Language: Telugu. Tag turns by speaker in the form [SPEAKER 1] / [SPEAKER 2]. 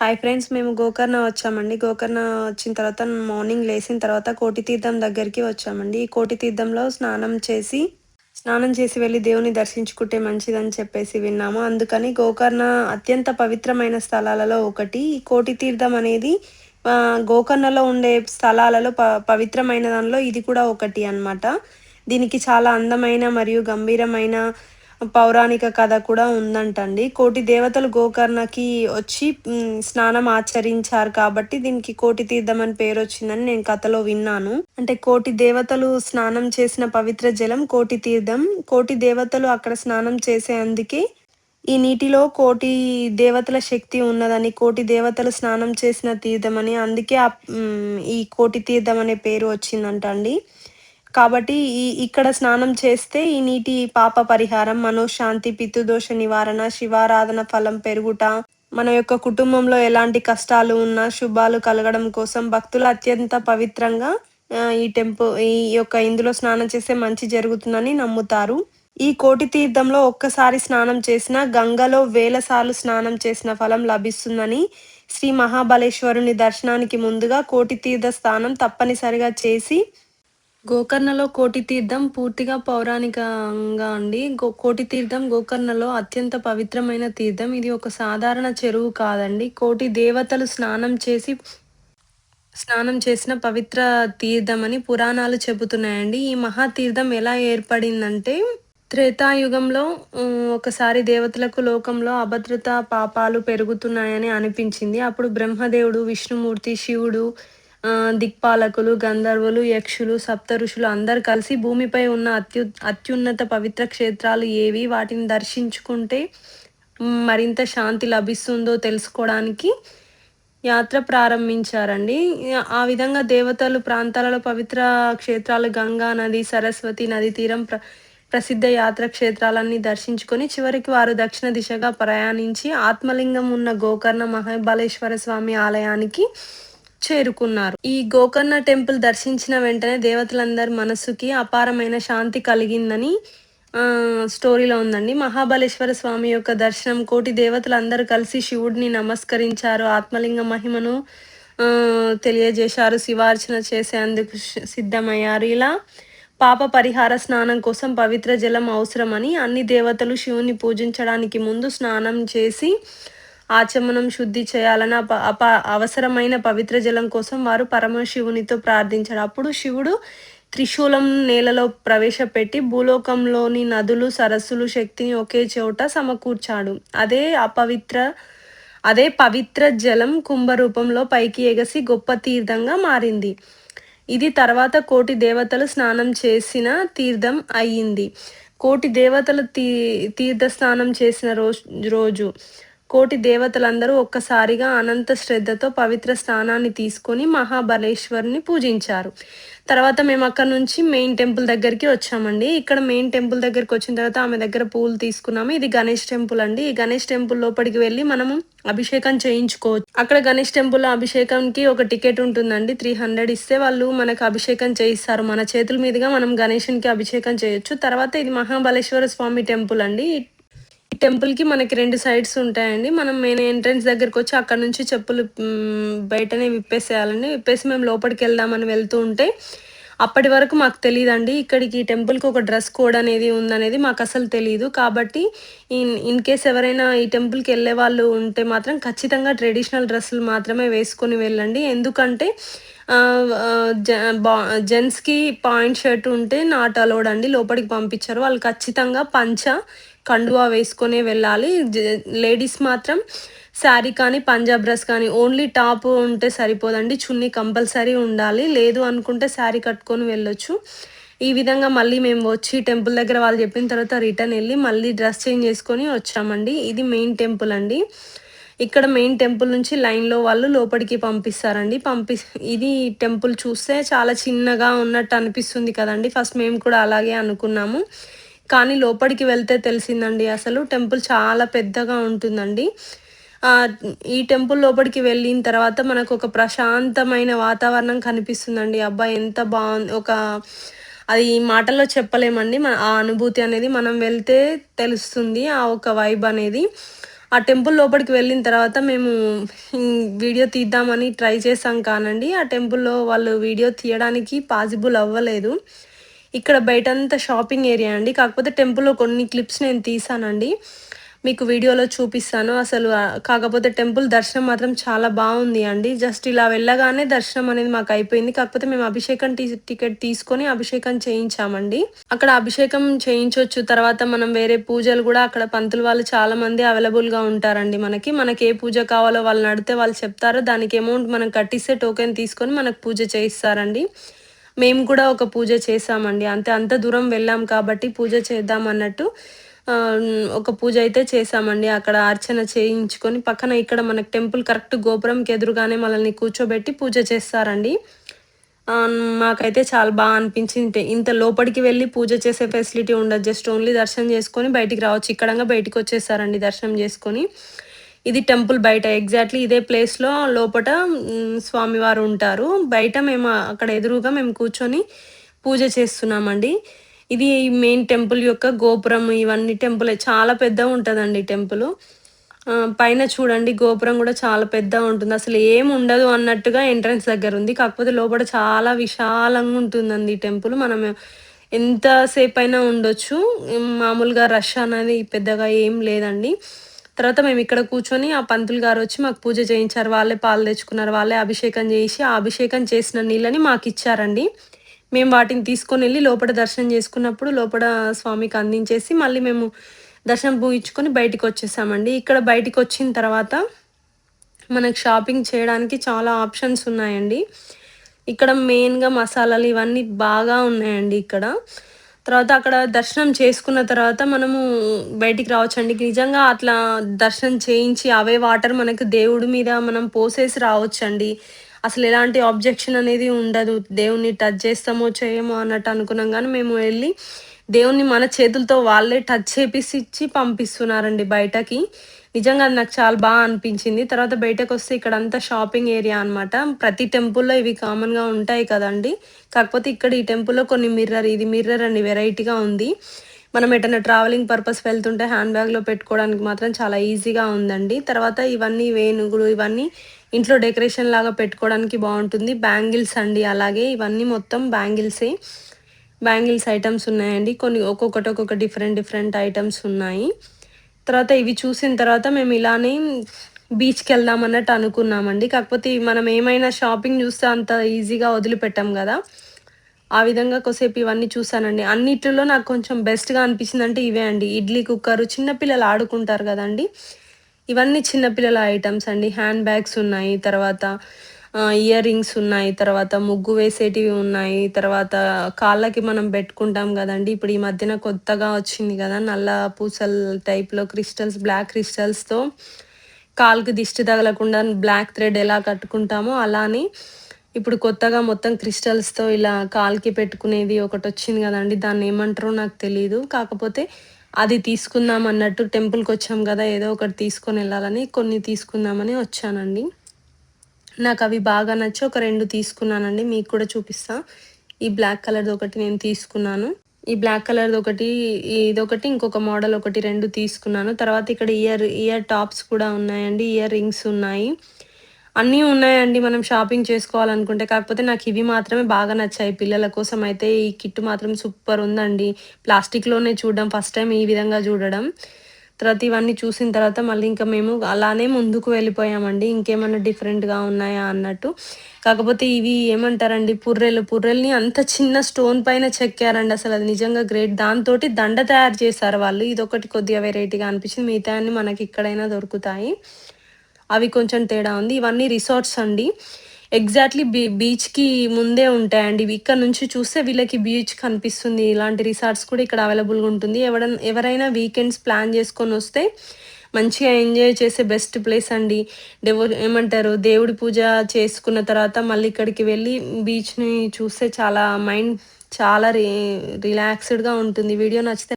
[SPEAKER 1] హాయ్ ఫ్రెండ్స్, మేము గోకర్ణ వచ్చామండి. గోకర్ణ వచ్చిన తర్వాత మార్నింగ్ లేసిన తర్వాత కోటి తీర్థం దగ్గరికి వచ్చామండి. ఈ కోటి తీర్థంలో స్నానం చేసి వెళ్ళి దేవుని దర్శించుకుంటే మంచిదని చెప్పేసి విన్నాము. అందుకని గోకర్ణ అత్యంత పవిత్రమైన స్థలాలలో ఒకటి. ఈ కోటి తీర్థం అనేది గోకర్ణలో ఉండే స్థలాలలో పవిత్రమైన దానిలో ఇది కూడా ఒకటి అన్నమాట. దీనికి చాలా అందమైన మరియు గంభీరమైన పౌరాణిక కథ కూడా ఉందంటండి. కోటి దేవతలు గోకర్ణకి వచ్చి స్నానం ఆచరించారు కాబట్టి దీనికి కోటి తీర్థం అని పేరు వచ్చిందని నేను కథలో విన్నాను. అంటే కోటి దేవతలు స్నానం చేసిన పవిత్ర జలం కోటి తీర్థం. కోటి దేవతలు అక్కడ స్నానం చేసే అందుకే ఈ నీటిలో కోటి దేవతల శక్తి ఉన్నదని, కోటి దేవతలు స్నానం చేసిన తీర్థం అని, అందుకే ఈ కోటి తీర్థం అనే పేరు వచ్చిందంట అండి. కాబట్టి ఇక్కడ స్నానం చేస్తే ఈ నీటి పాప పరిహారం, మనోశాంతి, పితృదోష నివారణ, శివారాధన ఫలం పెరుగుట, మన యొక్క కుటుంబంలో ఎలాంటి కష్టాలు ఉన్నా శుభాలు కలగడం కోసం భక్తులు అత్యంత పవిత్రంగా ఈ యొక్క ఇందులో స్నానం చేస్తే మంచి జరుగుతుందని నమ్ముతారు. ఈ కోటి తీర్థంలో ఒక్కసారి స్నానం చేసిన గంగలో వేల సార్లు స్నానం చేసిన ఫలం లభిస్తుందని, శ్రీ మహాబలేశ్వరుని దర్శనానికి ముందుగా కోటి తీర్థ స్నానం తప్పనిసరిగా చేసి గోకర్ణలో కోటి తీర్థం పూర్తిగా పౌరాణికంగా అండి. కోటి తీర్థం గోకర్ణలో అత్యంత పవిత్రమైన తీర్థం. ఇది ఒక సాధారణ చెరువు కాదండి. కోటి దేవతలు స్నానం చేసిన పవిత్ర తీర్థం అని పురాణాలు చెబుతున్నాయండి. ఈ మహాతీర్థం ఎలా ఏర్పడిందంటే త్రేతాయుగంలో ఒకసారి దేవతలకు లోకంలో అభద్రత పాపాలు పెరుగుతున్నాయని అనిపించింది. అప్పుడు బ్రహ్మదేవుడు, విష్ణుమూర్తి, శివుడు, దిక్పాలకులు, గంధర్వులు, యక్షులు, సప్త ఋషులు అందరు కలిసి భూమిపై ఉన్న అత్యున్నత పవిత్ర క్షేత్రాలు ఏవి, వాటిని దర్శించుకుంటే మరింత శాంతి లభిస్తుందో తెలుసుకోవడానికి యాత్ర ప్రారంభించారండి. ఆ విధంగా దేవతలు ప్రాంతాలలో పవిత్ర క్షేత్రాలు గంగా నది, సరస్వతి నది తీరం ప్రసిద్ధ యాత్ర క్షేత్రాలన్నీ దర్శించుకొని చివరికి వారు దక్షిణ దిశగా ప్రయాణించి ఆత్మలింగం ఉన్న గోకర్ణ మహాబలేశ్వర స్వామి ఆలయానికి చేరుకున్నారు. ఈ గోకర్ణ టెంపుల్ దర్శించిన వెంటనే దేవతలందరి మనసుకి అపారమైన శాంతి కలిగిందని స్టోరీలో ఉందండి. మహాబలేశ్వర స్వామి యొక్క దర్శనం కోటి దేవతలందరూ కలిసి శివుడిని నమస్కరించారు. ఆత్మలింగ మహిమను తెలియజేశారు. శివార్చన చేసేందుకు సిద్ధమయ్యారు. ఇలా పాప పరిహార స్నానం కోసం పవిత్ర జలం అవసరమని అన్ని దేవతలు శివుని పూజించడానికి ముందు స్నానం చేసి ఆచమనం శుద్ధి చేయాలని అవసరమైన పవిత్ర జలం కోసం వారు పరమశివునితో ప్రార్థించారు. అప్పుడు శివుడు త్రిశూలం నేలలో ప్రవేశపెట్టి భూలోకంలోని నదులు, సరస్సులు శక్తిని ఒకే చోట సమకూర్చాడు. అదే పవిత్ర జలం కుంభరూపంలో పైకి ఎగసి గొప్ప తీర్థంగా మారింది. ఇది తర్వాత కోటి దేవతలు స్నానం చేసిన తీర్థం అయ్యింది. కోటి దేవతలు తీర్థ స్నానం చేసిన రోజు కోటి దేవతలందరూ ఒక్కసారిగా అనంత శ్రద్ధతో పవిత్ర స్నానాన్ని తీసుకొని మహాబలేశ్వరుని పూజించారు. తర్వాత మేము అక్కడ నుంచి మెయిన్ టెంపుల్ దగ్గరికి వచ్చామండి. ఇక్కడ మెయిన్ టెంపుల్ దగ్గరికి వచ్చిన తర్వాత ఆమె దగ్గర పూలు తీసుకున్నాము. ఇది గణేష్ టెంపుల్ అండి. ఈ గణేష్ టెంపుల్ లోపలికి వెళ్ళి మనము అభిషేకం చేయించుకోవచ్చు. అక్కడ గణేష్ టెంపుల్ అభిషేకంకి ఒక టికెట్ ఉంటుందండి. 300 ఇస్తే వాళ్ళు మనకు అభిషేకం చేయిస్తారు. మన చేతుల మీదుగా మనం గణేషునికి అభిషేకం చేయొచ్చు. తర్వాత ఇది మహాబలేశ్వర స్వామి టెంపుల్ అండి. ఈ టెంపుల్కి మనకి 2 సైడ్స్ ఉంటాయండి. మనం మెయిన్ ఎంట్రన్స్ దగ్గరకు వచ్చి అక్కడ నుంచి చెప్పులు బయటనే విప్పేసేయాలండి. విప్పేసి మేము లోపలికి వెళ్దామని వెళ్తూ ఉంటే అప్పటి వరకు మాకు తెలియదండి ఇక్కడికి ఈ టెంపుల్కి ఒక డ్రెస్ కోడ్ అనేది ఉందనేది మాకు అసలు తెలియదు. కాబట్టి ఇన్ కేస్ ఎవరైనా ఈ టెంపుల్కి వెళ్ళే వాళ్ళు ఉంటే మాత్రం ఖచ్చితంగా ట్రెడిషనల్ డ్రెస్సులు మాత్రమే వేసుకొని వెళ్ళండి. ఎందుకంటే జెంట్స్కి పాయింట్ షర్ట్ ఉంటే నాట్ అలౌడ్ అండి, లోపలికి పంపించారు. వాళ్ళు ఖచ్చితంగా పంచ కండువా వేసుకొని వెళ్ళాలి. లేడీస్ మాత్రం శారీ కానీ పంజాబ్ డ్రెస్ కానీ, ఓన్లీ టాప్ ఉంటే సరిపోదండి, చున్నీ కంపల్సరీ ఉండాలి. లేదు అనుకుంటే శారీ కట్టుకొని వెళ్ళొచ్చు. ఈ విధంగా మళ్ళీ మేము వచ్చి టెంపుల్ దగ్గర వాళ్ళు చెప్పిన తర్వాత రిటర్న్ వెళ్ళి మళ్ళీ డ్రెస్ చేంజ్ చేసుకొని వచ్చామండి. ఇది మెయిన్ టెంపుల్ అండి. ఇక్కడ మెయిన్ టెంపుల్ నుంచి లైన్లో వాళ్ళు లోపలికి పంపిస్తారండి. ఇది టెంపుల్ చూస్తే చాలా చిన్నగా ఉన్నట్టు అనిపిస్తుంది కదండి. ఫస్ట్ మేము కూడా అలాగే అనుకున్నాము, కానీ లోపలికి వెళ్తే తెలిసిందండి అసలు టెంపుల్ చాలా పెద్దగా ఉంటుందండి. ఈ టెంపుల్ లోపలికి వెళ్ళిన తర్వాత మనకు ఒక ప్రశాంతమైన వాతావరణం కనిపిస్తుందండి. అబ్బా ఎంత బాగుంది, అది మాటల్లో చెప్పలేమండి. ఆ అనుభూతి అనేది మనం వెళ్తే తెలుస్తుంది, ఆ ఒక వైబ్ అనేది. ఆ టెంపుల్ లోపలికి వెళ్ళిన తర్వాత మేము వీడియో తీద్దామని ట్రై చేసాం కానండి, ఆ టెంపుల్‌లో వాళ్ళు వీడియో తీయడానికి పాసిబుల్ అవ్వలేదు. ఇక్కడ బయటంతా షాపింగ్ ఏరియా అండి. కాకపోతే టెంపుల్‌లో కొన్ని క్లిప్స్ నేను తీశానండి. మీకు వీడియోలో చూపిస్తాను. అసలు కాకపోతే టెంపుల్ దర్శనం మాత్రం చాలా బావుంది అండి. జస్ట్ ఇలా వెళ్ళగానే దర్శనం అనేది మాకయిపోయింది. కాకపోతే మేము అభిషేకం టికెట్ తీసుకొని అభిషేకం చేయించామండి. అక్కడ అభిషేకం చేయించొచ్చు. తర్వాత మనం వేరే పూజలు గూడా అక్కడ పంతులు వాళ్ళు చాలామంది అవైలబుల్‌గా ఉంటారండి మనకి. మనకి ఏ పూజ కావాలో వాళ్ళని అడిగితే వాళ్ళు చెప్తారు. దానికి అమౌంట్ మనం కట్టిస్తే టోకెన్ తీసుకొని మనకు పూజ చేయిస్తారండి. మేము కూడా ఒక పూజ చేశామండి. అంత దూరం వెళ్ళాం కాబట్టి పూజ చేద్దాం అన్నట్టు ఒక పూజ అయితే చేశామండి. అక్కడ అర్చన చేయించుకొని పక్కన ఇక్కడ మనకు టెంపుల్ కరెక్ట్ గోపురంకి ఎదురుగానే మనల్ని కూర్చోబెట్టి పూజ చేస్తారండి. మాకైతే చాలా అనిపించింది. ఇంత లోపలికి వెళ్ళి పూజ చేసే ఫెసిలిటీ ఉండదు. జస్ట్ ఓన్లీ దర్శనం చేసుకొని బయటికి రావచ్చు. ఇక్కడంగా బయటికొచ్చేసారండి దర్శనం చేసుకొని. ఇది టెంపుల్ బయట ఎగ్జాక్ట్‌లీ ఇదే ప్లేస్‌లో లోపట స్వామివారు ఉంటారు. బయట మేము అక్కడ ఎదురుగా మేము కూర్చొని పూజ చేస్తున్నామండి. ఇది మెయిన్ టెంపుల్ యొక్క గోపురం ఇవన్నీ టెంపులే. చాలా పెద్దగుంటదండి టెంపులు. పైన చూడండి గోపురం గూడా చాలా పెద్దగుంటుంది. అసలు ఏముండదు అన్నట్టుగా ఎంట్రన్స్ దగ్గరుంది. కాకపోతే లోపల చాలా విశాలంగా ఉంటుందండి టెంపుల్. మనం ఎంత సేపైనా ఉండొచ్చు. మామూలుగా రష్ అనేది పెద్దగా ఏం లేదండి. తర్వాత మేమిక్కడ కూర్చొని ఆ పంతులు గారొచ్చి మాకు పూజ చేయించారు. వాళ్ళే పాలు తెచ్చుకున్నారు. వాళ్ళే అభిషేకం చేసి, ఆ అభిషేకం చేసిన నీళ్ళని మాకిచ్చారండి. మేము వాటిని తీసుకొనెళ్ళి లోపట దర్శనం చేసుకున్నప్పుడు లోపట స్వామికి అందించేసి, మళ్ళీ మేము దర్శనం ముగించుకొని బయటికొచ్చేసామండి. ఇక్కడ బయటికొచ్చిన తర్వాత మనకు షాపింగ్ చేయడానికి చాలా ఆప్షన్స్ ఉన్నాయండి. ఇక్కడ మెయిన్‌గా మసాలాలు ఇవన్నీ బాగా ఉన్నాయండి ఇక్కడ. తర్వాత అక్కడ దర్శనం చేసుకున్న తర్వాత మనము బయటికి రావచ్చండి. నిజంగా అట్లా దర్శనం చేయించి అవే వాటర్ మనకు దేవుడి మీద మనం పోసేసి రావచ్చండి. అసలు ఎలాంటి ఆబ్జెక్షన్ అనేది ఉండదు. దేవుడిని టచ్ చేస్తామో, చేయమో అన్నట్టు అనుకున్నాం గానీ, మేము వెళ్లి దేవుడిని మన చేతులతో వాళ్ళే టచ్ చేపిచ్చి పంపిస్తున్నారండి బయటకి. నిజంగా అది నాకు చాలా అనిపించింది. తర్వాత బయటకొస్తే ఇక్కడంతా షాపింగ్ ఏరియా అనమాట. ప్రతి టెంపుల్‌లో ఇవి కామన్‌గా ఉంటాయి కదండీ! కాకపోతే ఇక్కడ ఈ టెంపుల్‌లో కొన్ని ఇది మిర్రర్ అండి వెరైటీగా ఉంది. మనం ఎటన్నా ట్రావెలింగ్ పర్పస్ వెళ్తుంటే హ్యాండ్ బ్యాగ్‌లో పెట్టుకోవడానికి మాత్రం చాలా ఈజీగా ఉందండి. తర్వాత ఇవన్నీ వేణుగులు ఇవన్నీ ఇంట్లో డెకరేషన్ లాగా పెట్టుకోవడానికి బావుంటుంది. బ్యాంగిల్స్ అండి అలాగే ఇవన్నీ మొత్తం బ్యాంగిల్సే. బ్యాంగిల్స్ ఐటెమ్స్ ఉన్నాయండి. కొన్ని ఒక్కొక్క డిఫరెంట్ ఐటెమ్స్ ఉన్నాయి. తర్వాత ఇవి చూసిన తర్వాత మేము ఇలానే బీచ్‌కెళ్దాం అన్నట్టు అనుకున్నామండి. కాకపోతే మనం ఏమైనా షాపింగ్ చూస్తే అంత ఈజీగా వదిలిపెట్టం గదా! ఆ విధంగా కొద్దిసేపు ఇవన్నీ చూసానండి. అన్నిటిలో నాకు కొంచెం బెస్ట్‌గా అనిపించిందంటే ఇవే అండి. ఇడ్లీ కుక్కరు చిన్న పిల్లలు ఆడుకుంటారు గదండీ! ఇవన్నీ చిన్న పిల్లల ఐటెమ్స్ అండి. హ్యాండ్ బ్యాగ్స్ ఉన్నాయి. తర్వాత ఇయర్ రింగ్స్ ఉన్నాయి. తర్వాత ముగ్గు వేసేటివి ఉన్నాయి. తర్వాత కాళ్ళకి మనం పెట్టుకుంటాం గదండీ! ఇప్పుడు ఈ మధ్యన కొత్తగా వచ్చింది గదా! నల్ల పూసలు టైప్‌లో బ్లాక్ క్రిస్టల్స్‌తో కాలుకి దిష్టి తగలకుండా బ్లాక్ థ్రెడ్ ఎలా కట్టుకుంటామో అలానే ఇప్పుడు కొత్తగా మొత్తం క్రిస్టల్స్‌తో ఇలా కాలికి పెట్టుకునేది ఒకటొచ్చింది గదండీ! దాన్నేమంటారో నాకు తెలీదు. కాకపోతే అది తీసుకుందాం అన్నట్టు టెంపుల్‌కొచ్చాం గదా! ఏదో ఒకటి తీసుకొనెళ్ళాలని కొన్ని తీసుకుందామని వచ్చానండి. నాకవి బాగా నచ్చి ఒక 2 తీసుకున్నానండి. మీకు కూడా చూపిస్తా. ఈ బ్లాక్ కలర్‌దొకటి నేను తీసుకున్నాను. ఈ బ్లాక్ కలర్‌దొకటి, ఇదొకటి ఇంకొక మోడల్ ఒకటి 2 తీసుకున్నాను. తర్వాత ఇక్కడ ఇయర్ టాప్స్ కూడా ఉన్నాయండి. ఇయర్ రింగ్స్ ఉన్నాయి. అన్నీ ఉన్నాయండి మనం షాపింగ్ చేసుకోవాలనుకుంటే. కాకపోతే నాకివి మాత్రమే బాగా నచ్చాయి. పిల్లల కోసం అయితే ఈ కిట్ మాత్రం సూపర్ ఉందండి. ప్లాస్టిక్‌లోనే చూడడం ఫస్ట్ టైమ్ ఈ విధంగా చూడడం. తర్వాత ఇవన్నీ చూసిన తర్వాత మళ్ళీ ఇంకా మేము అలానే ముందుకు వెళ్ళిపోయామండి. ఇంకేమన్నా డిఫరెంట్‌గా ఉన్నాయా అన్నట్టు. కాకపోతే ఇవి ఏమంటారండి పుర్రెల్ని అంత చిన్న స్టోన్ పైన చెక్కారండి. అసలది నిజంగా గ్రేట్. దాంతోటి దండ తయారు చేశారు వాళ్ళు. ఇదొకటి కొద్దిగా వెరైటీగా అనిపించింది. మిగతాయన్ని మనకిక్కడైనా దొరుకుతాయి. అవి కొంచెం తేడా ఉంది. ఇవన్నీ రిసార్ట్స్ అండి. ఎగ్జాక్ట్‌లీ బీచ్‌కి ముందే ఉంటాయండి. ఇవి ఇక్కడ నుంచి చూస్తే వీళ్ళకి బీచ్ కనిపిస్తుంది. ఇలాంటి రిసార్ట్స్ కూడా ఇక్కడ అవైలబుల్‌గా ఉంటుంది. ఎవరైనా వీకెండ్స్ ప్లాన్ చేసుకొనొస్తే మంచిగా ఎంజాయ్ చేసే బెస్ట్ ప్లేస్ అండి. ఏమంటారు దేవుడి పూజ చేసుకున్న తర్వాత మళ్ళీ ఇక్కడికి వెళ్ళి బీచ్‌ని చూస్తే చాలా మైండ్ చాలా రిలాక్స్‌డ్‌గా ఉంటుంది. వీడియో నచ్చితే